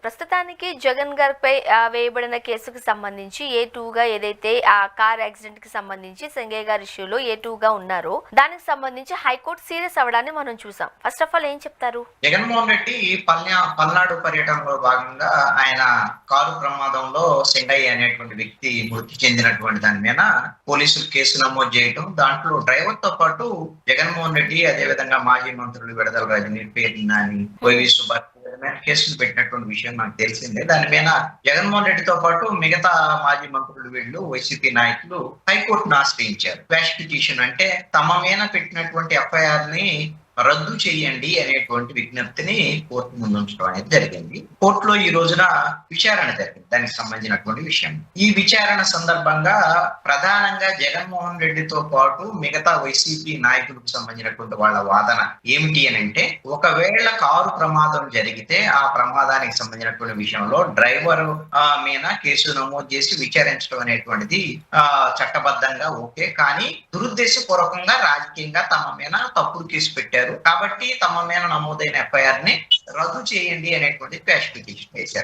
ప్రస్తుతానికి జగన్ గారిపై వేయబడిన కేసుకు సంబంధించి A2గా ఏదైతే ఆ కార్ యాక్సిడెంట్ కి సంబంధించి సంజయ్ గారి ఇష్యూలో A2గా ఉన్నారో దానికి సంబంధించి హైకోర్టు సీరియస్ అవ్వడాన్ని మనం చూసాం. ఫస్ట్ ఆఫ్ ఆల్ ఏం చెప్తారు? జగన్మోహన్ రెడ్డి పల్నాడు పర్యటనలో భాగంగా ఆయన కారు ప్రమాదంలో సింగయ్య అనేటువంటి వ్యక్తి మృతి చెందినటువంటి దాని మీద పోలీసులు కేసు నమోదు చేయటం, దాంట్లో డ్రైవర్ తో పాటు జగన్మోహన్ రెడ్డి, అదే విధంగా మాజీ మంత్రులు విడదల రజనీ, పేర్ని నాని, వైవి సుబ్బారెడ్డి కేసులు పెట్టినటువంటి విషయం నాకు తెలిసిందే. దాని మీద జగన్మోహన్ రెడ్డితో పాటు మిగతా మాజీ మంత్రులు వీళ్ళు వైసీపీ నాయకులు హైకోర్టును ఆశ్రయించారు. క్వాష్ పిటిషన్ అంటే తమ మీద పెట్టినటువంటి ఎఫ్ఐఆర్ ని రద్దు చేయండి అనేటువంటి విజ్ఞప్తిని కోర్టు ముందు ఉంచడం అనేది జరిగింది. కోర్టులో ఈ రోజున విచారణ జరిగింది దానికి సంబంధించినటువంటి విషయం. ఈ విచారణ సందర్భంగా ప్రధానంగా జగన్మోహన్ రెడ్డితో పాటు మిగతా వైసీపీ నాయకులకు సంబంధించినటువంటి వాళ్ళ వాదన ఏమిటి అని అంటే, ఒకవేళ కారు ప్రమాదం జరిగితే ఆ ప్రమాదానికి సంబంధించినటువంటి విషయంలో డ్రైవర్ మీద కేసు నమోదు చేసి విచారించడం అనేటువంటిది చట్టబద్ధంగా ఓకే, కానీ దురుద్దేశపూర్వకంగా రాజకీయంగా తమ మీద తప్పుడు కేసు పెట్టారు కాబట్టి తమ మీద నమోదైన ఎఫ్ఐఆర్ ని రద్దు చేయండి అనేటువంటి క్వాష్ పిటిషన్ వేశారు.